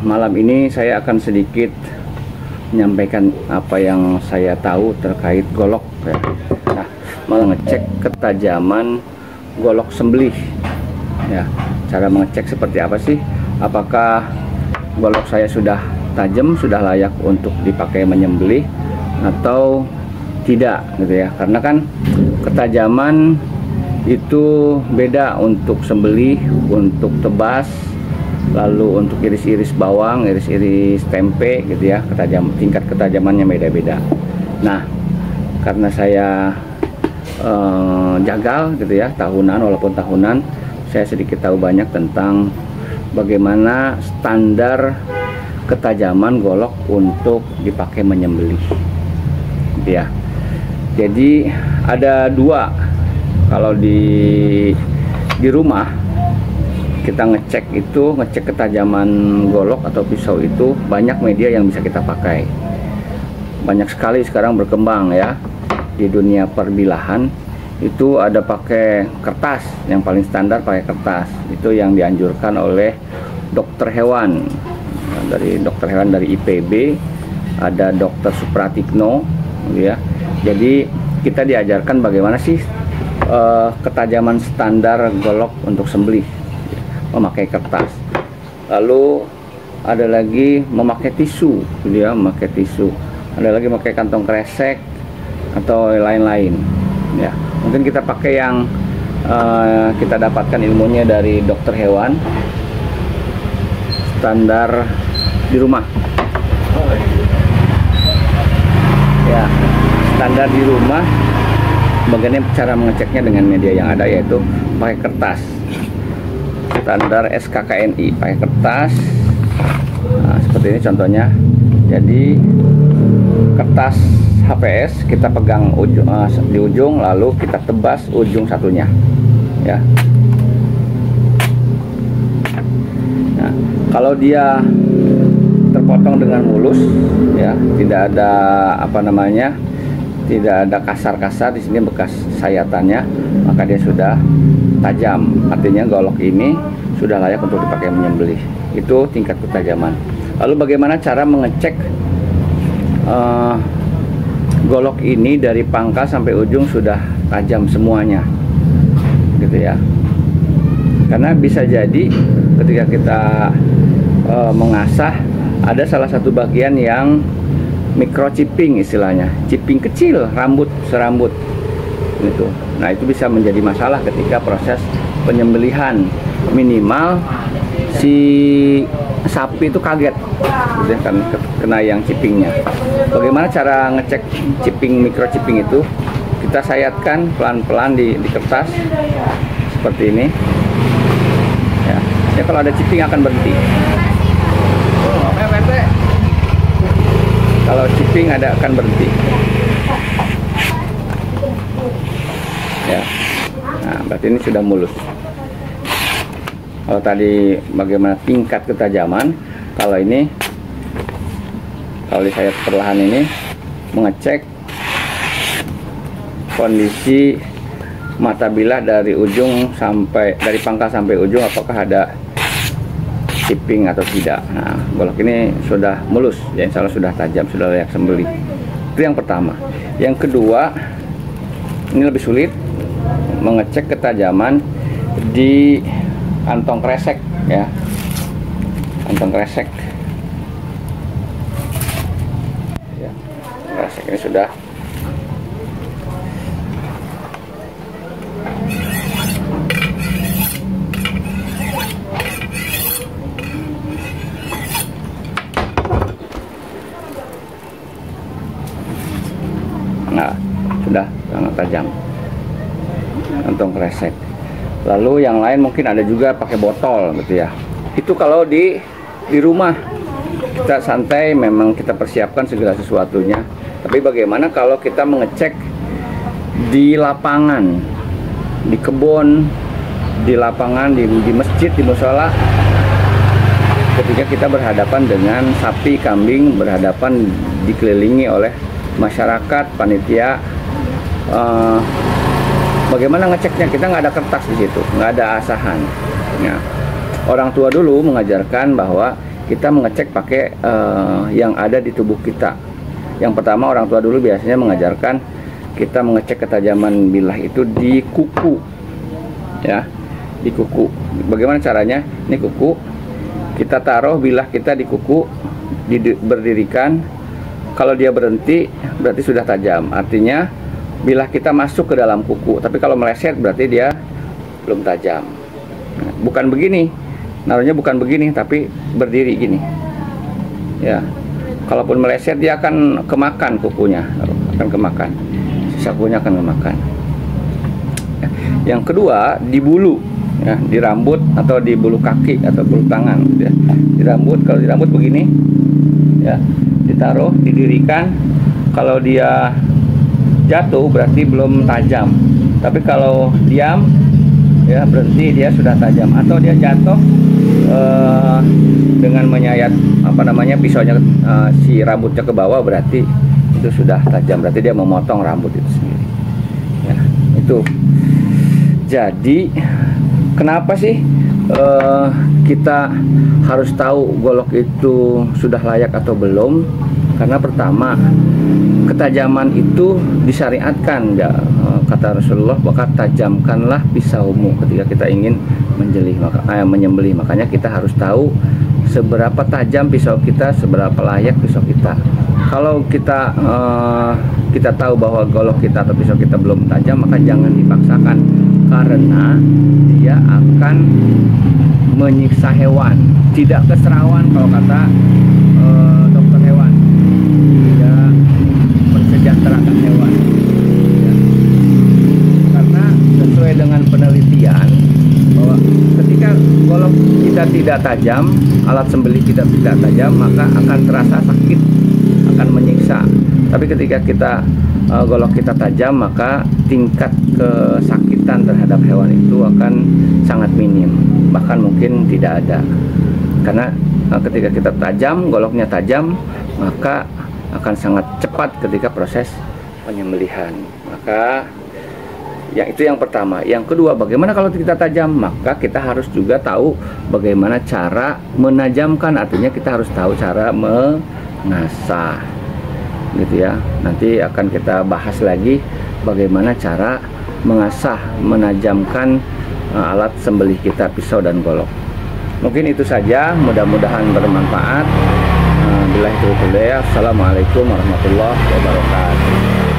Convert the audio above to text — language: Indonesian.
malam ini saya akan sedikit menyampaikan apa yang saya tahu terkait golok ya. Nah, mengecek ketajaman golok sembelih ya. Cara mengecek seperti apa sih? Apakah golok saya sudah tajam, sudah layak untuk dipakai menyembelih atau tidak gitu ya. Karena kan ketajaman itu beda untuk sembelih, untuk tebas, lalu untuk iris-iris bawang, iris-iris tempe gitu ya. Tingkat ketajamannya beda-beda. Nah, karena saya jagal gitu ya, tahunan, walaupun tahunan, saya sedikit tahu banyak tentang bagaimana standar ketajaman golok untuk dipakai menyembelih gitu ya. Jadi ada dua. Kalau di rumah kita ngecek ketajaman golok atau pisau itu, banyak media yang bisa kita pakai. Banyak sekali sekarang berkembang ya di dunia perbilahan. Itu ada pakai kertas, yang paling standar pakai kertas. Itu yang dianjurkan oleh dokter hewan. Dari dokter hewan dari IPB, ada dokter Supratikno ya. Jadi kita diajarkan bagaimana sih ketajaman standar golok untuk sembelih, memakai kertas. Lalu ada lagi memakai tisu, dia memakai tisu. Ada lagi memakai kantong kresek atau lain-lain. Ya, mungkin kita pakai yang kita dapatkan ilmunya dari dokter hewan, standar di rumah. Ya, standar di rumah. Bagaimana cara mengeceknya dengan media yang ada, yaitu pakai kertas standar SKKNI, pakai kertas. Nah, seperti ini contohnya. Jadi kertas HPS kita pegang di ujung, lalu kita tebas ujung satunya ya. Nah, kalau dia terpotong dengan mulus ya, tidak ada tidak ada kasar-kasar di sini bekas sayatannya, maka dia sudah tajam. Artinya golok ini sudah layak untuk dipakai menyembelih. Itu tingkat ketajaman. Lalu bagaimana cara mengecek golok ini dari pangkal sampai ujung sudah tajam semuanya, gitu ya? Karena bisa jadi ketika kita mengasah, ada salah satu bagian yang microchipping istilahnya, chipping kecil, serambut gitu. Nah, itu bisa menjadi masalah ketika proses penyembelihan. Minimal si sapi itu kaget gitu, kan kena yang chippingnya. Bagaimana cara ngecek microchipping itu? Kita sayatkan pelan-pelan di kertas seperti ini ya. Kalau ada chipping akan berhenti. Kalau chipping akan berhenti ya. Nah, berarti ini sudah mulus. Kalau tadi bagaimana tingkat ketajaman, kalau ini saya perlahan ini mengecek kondisi mata bilah dari pangkal sampai ujung, apakah ada chipping atau tidak. Nah, golok ini sudah mulus ya, insya Allah sudah tajam, sudah layak sembelih. Itu yang pertama. Yang kedua, ini lebih sulit, mengecek ketajaman di kantong kresek ya. Kantong kresek ya, kresek ini sudah sangat tajam kantong kresek. Lalu yang lain mungkin ada juga pakai botol gitu ya. Itu kalau di rumah kita santai, memang kita persiapkan segala sesuatunya. Tapi bagaimana kalau kita mengecek di lapangan, di kebun, di lapangan, di masjid, di mushola, ketika kita berhadapan dengan sapi, kambing, berhadapan dikelilingi oleh masyarakat, panitia. Bagaimana ngeceknya? Kita nggak ada kertas di situ, nggak ada asahan. Nah, orang tua dulu mengajarkan bahwa kita mengecek pakai yang ada di tubuh kita. Yang pertama, orang tua dulu biasanya mengajarkan kita mengecek ketajaman bilah itu di kuku, ya, di kuku. Bagaimana caranya? Ini kuku, kita taruh bilah kita di kuku, berdirikan. Kalau dia berhenti, berarti sudah tajam. Artinya bilah kita masuk ke dalam kuku. Tapi kalau meleset, berarti dia belum tajam. Nah, bukan begini, naruhnya bukan begini, tapi berdiri gini, ya. Kalaupun meleset, dia akan kemakan kukunya, akan kemakan, sisa kukunya akan kemakan. Yang kedua, di bulu, ya, di rambut atau di bulu kaki atau bulu tangan, gitu ya. Di rambut, kalau di rambut begini, ya, ditaruh, didirikan. Kalau dia jatuh, berarti belum tajam. Tapi kalau diam, ya, berhenti, dia sudah tajam. Atau dia jatuh dengan menyayat pisaunya, si rambutnya ke bawah, berarti itu sudah tajam, berarti dia memotong rambut itu sendiri, ya. Itu jadi kenapa sih kita harus tahu golok itu sudah layak atau belum? Karena pertama, ketajaman itu disyariatkan, ya. Kata Rasulullah, maka tajamkanlah pisaumu ketika kita ingin menyembelih. Makanya kita harus tahu seberapa tajam pisau kita, seberapa layak pisau kita. Kalau kita tahu bahwa golok kita atau pisau kita belum tajam, maka jangan dipaksakan, karena dia akan menyiksa hewan. Tidak keserawan kalau kata dokter hewan, tidak mensejahterakan hewan, ya. Karena sesuai dengan penelitian bahwa ketika golok kita tidak tajam, alat sembelih kita tidak tajam, maka akan terasa sakit, akan menyiksa. Tapi ketika golok kita tajam, maka tingkat kesakitan terhadap hewan itu akan sangat minim, bahkan mungkin tidak ada. Karena ketika kita tajam, goloknya tajam, maka akan sangat cepat ketika proses penyembelihan. Maka ya, itu yang pertama. Yang kedua, bagaimana kalau kita tajam? Maka kita harus juga tahu bagaimana cara menajamkan. Artinya kita harus tahu cara mengasah, gitu ya. Nanti akan kita bahas lagi bagaimana cara mengasah, menajamkan alat sembelih kita, pisau dan golok. Mungkin itu saja, mudah-mudahan bermanfaat. Assalamualaikum warahmatullahi wabarakatuh.